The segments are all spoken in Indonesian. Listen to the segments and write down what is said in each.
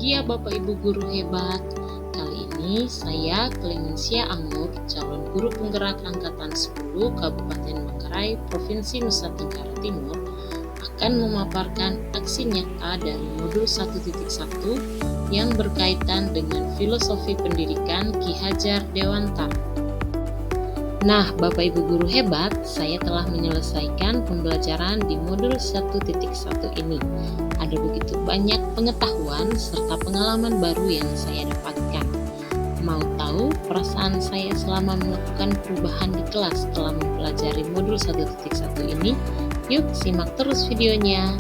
Ya Bapak Ibu guru hebat, kali ini saya Clemensia Anggur, calon guru penggerak Angkatan 10 Kabupaten Manggarai, Provinsi Nusa Tenggara Timur, akan memaparkan aksi nyata dari modul 1.1 yang berkaitan dengan filosofi pendidikan Ki Hajar Dewantara. Nah, Bapak Ibu guru hebat, saya telah menyelesaikan pembelajaran di modul 1.1 ini. Ada begitu banyak pengetahuan serta pengalaman baru yang saya dapatkan. Mau tahu perasaan saya selama melakukan perubahan di kelas setelah mempelajari modul 1.1 ini? Yuk, simak terus videonya.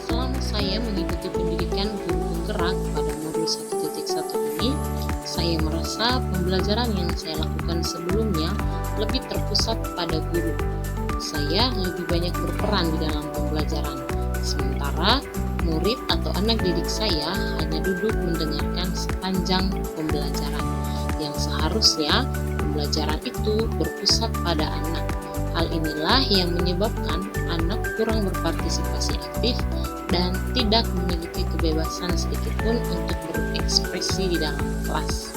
Selama saya mengikuti pendidikan guru penggerak pada modul 1.1 ini, saya merasa pembelajaran yang saya lakukan sebelumnya lebih terpusat pada guru. Saya lebih banyak berperan di dalam pembelajaran, sementara murid atau anak didik saya hanya duduk mendengarkan sepanjang pembelajaran, yang seharusnya pembelajaran itu berpusat pada anak. Hal inilah yang menyebabkan anak kurang berpartisipasi aktif dan tidak memiliki kebebasan sedikitpun untuk berekspresi di dalam kelas.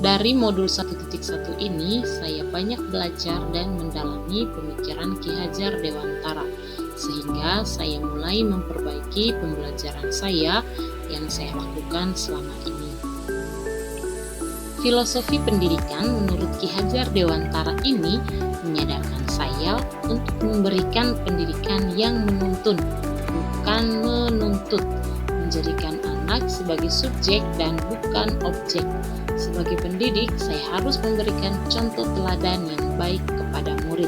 Dari modul 1.1 ini, saya banyak belajar dan mendalami pemikiran Ki Hajar Dewantara, sehingga saya mulai memperbaiki pembelajaran saya yang saya lakukan selama ini. Filosofi pendidikan menurut Ki Hajar Dewantara ini menyadarkan saya untuk memberikan pendidikan yang menuntun, bukan menuntut, menjadikan anak sebagai subjek dan bukan objek. Sebagai pendidik, saya harus memberikan contoh teladan yang baik kepada murid.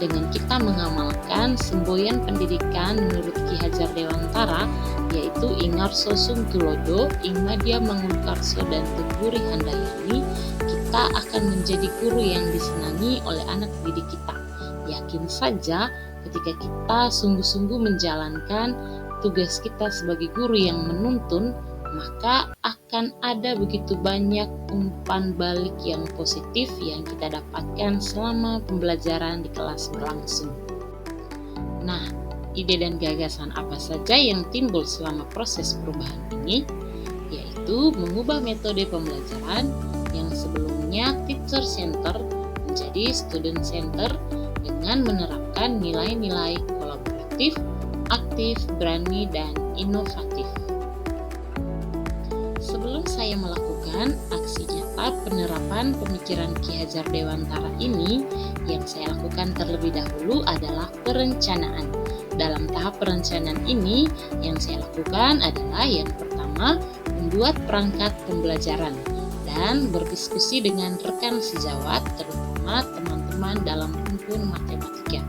Dengan kita mengamalkan semboyan pendidikan menurut Ki Hajar Dewantara, yaitu Ingarso Sungtulodo, Ingmadia Mangunkarso, dan Teguri Handayani, kita akan menjadi guru yang disenangi oleh anak didik kita. Yakin saja ketika kita sungguh-sungguh menjalankan tugas kita sebagai guru yang menuntun, maka akan ada begitu banyak umpan balik yang positif yang kita dapatkan selama pembelajaran di kelas berlangsung. Nah, ide dan gagasan apa saja yang timbul selama proses perubahan ini? Yaitu mengubah metode pembelajaran yang sebelumnya teacher center menjadi student center dengan menerapkan nilai-nilai kolaboratif, aktif, berani, dan inovatif. Sebelum saya melakukan aksi nyata penerapan pemikiran Ki Hajar Dewantara ini, yang saya lakukan terlebih dahulu adalah perencanaan. Dalam tahap perencanaan ini, yang saya lakukan adalah yang pertama, membuat perangkat pembelajaran dan berdiskusi dengan rekan sejawat, terutama teman-teman dalam rumpun matematika.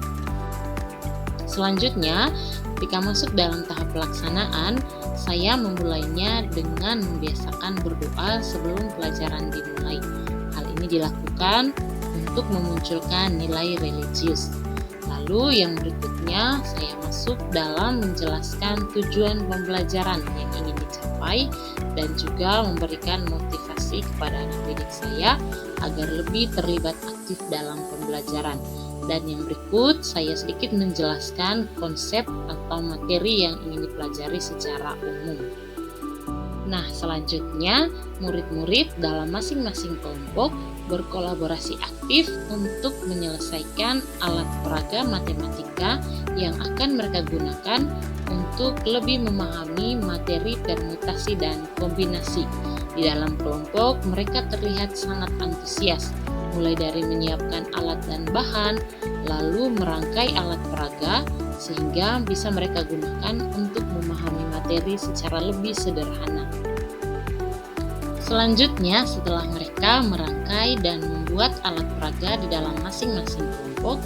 Selanjutnya, ketika masuk dalam tahap pelaksanaan, saya memulainya dengan membiasakan berdoa sebelum pelajaran dimulai. Hal ini dilakukan untuk memunculkan nilai religius. Lalu yang berikutnya, saya masuk dalam menjelaskan tujuan pembelajaran yang ingin dicapai dan juga memberikan motivasi kepada anak didik saya agar lebih terlibat aktif dalam pembelajaran. Dan yang berikut, saya sedikit menjelaskan konsep atau materi yang ingin dipelajari secara umum. Nah, selanjutnya, murid-murid dalam masing-masing kelompok berkolaborasi aktif untuk menyelesaikan alat peraga matematika yang akan mereka gunakan untuk lebih memahami materi permutasi dan kombinasi. Di dalam kelompok, mereka terlihat sangat antusias, mulai dari menyiapkan alat dan bahan, lalu merangkai alat peraga, sehingga bisa mereka gunakan untuk memahami materi secara lebih sederhana. Selanjutnya, setelah mereka merangkai dan membuat alat peraga di dalam masing-masing kelompok,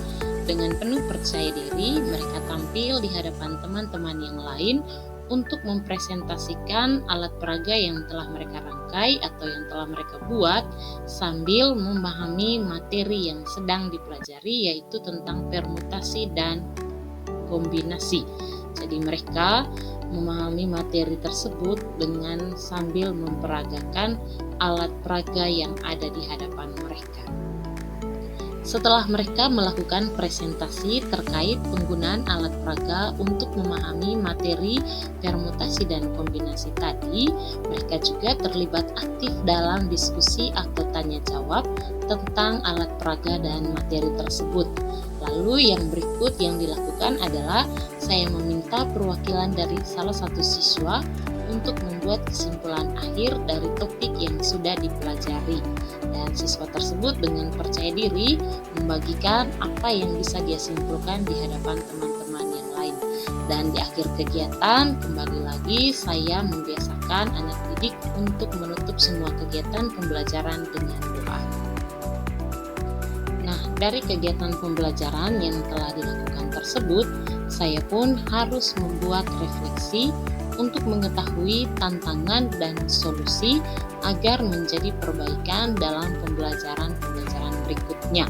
dengan penuh percaya diri, mereka tampil di hadapan teman-teman yang lain untuk mempresentasikan alat peraga yang telah mereka rangkai atau yang telah mereka buat sambil memahami materi yang sedang dipelajari, yaitu tentang permutasi dan kombinasi. Jadi mereka memahami materi tersebut dengan sambil memperagakan alat peraga yang ada di hadapan mereka. Setelah mereka melakukan presentasi terkait penggunaan alat peraga untuk memahami materi permutasi dan kombinasi tadi, mereka juga terlibat aktif dalam diskusi atau tanya jawab tentang alat peraga dan materi tersebut. Lalu yang berikut yang dilakukan adalah saya meminta perwakilan dari salah satu siswa untuk membuat kesimpulan akhir dari topik yang sudah dipelajari, dan siswa tersebut dengan percaya diri membagikan apa yang bisa dia simpulkan di hadapan teman-teman yang lain. Dan di akhir kegiatan, kembali lagi saya membiasakan anak didik untuk menutup semua kegiatan pembelajaran dengan doa. Nah, dari kegiatan pembelajaran yang telah dilakukan tersebut, saya pun harus membuat refleksi untuk mengetahui tantangan dan solusi agar menjadi perbaikan dalam pembelajaran berikutnya.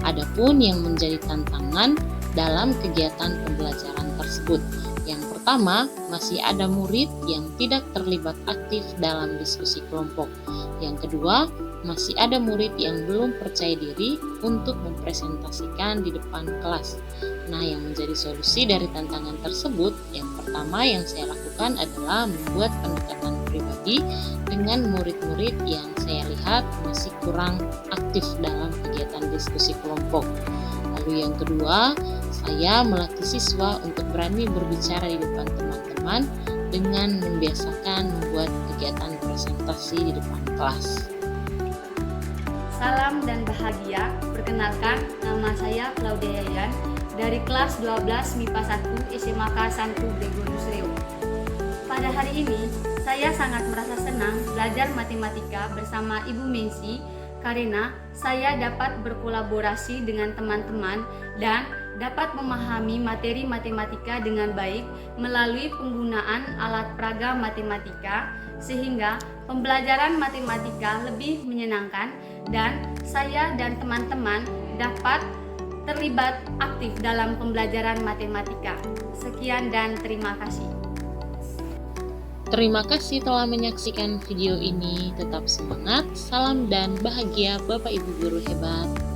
Adapun yang menjadi tantangan dalam kegiatan pembelajaran tersebut, yang pertama, masih ada murid yang tidak terlibat aktif dalam diskusi kelompok. Yang kedua, masih ada murid yang belum percaya diri untuk mempresentasikan di depan kelas. Nah, yang menjadi solusi dari tantangan tersebut, yang pertama yang saya lakukan adalah membuat pendekatan pribadi dengan murid-murid yang saya lihat masih kurang aktif dalam kegiatan diskusi kelompok. Lalu yang kedua, saya melatih siswa untuk berani berbicara di depan teman-teman dengan membiasakan membuat kegiatan presentasi di depan kelas. Salam dan bahagia, perkenalkan nama saya Claudia Yayan dari kelas 12 MIPA 1 SMA K1 Gregorius Reo. Pada hari ini, saya sangat merasa senang belajar matematika bersama Ibu Mensi karena saya dapat berkolaborasi dengan teman-teman dan dapat memahami materi matematika dengan baik melalui penggunaan alat peraga matematika, sehingga pembelajaran matematika lebih menyenangkan dan saya dan teman-teman dapat terlibat aktif dalam pembelajaran matematika. Sekian dan terima kasih. Terima kasih telah menyaksikan video ini. Tetap semangat, salam dan bahagia Bapak Ibu guru hebat.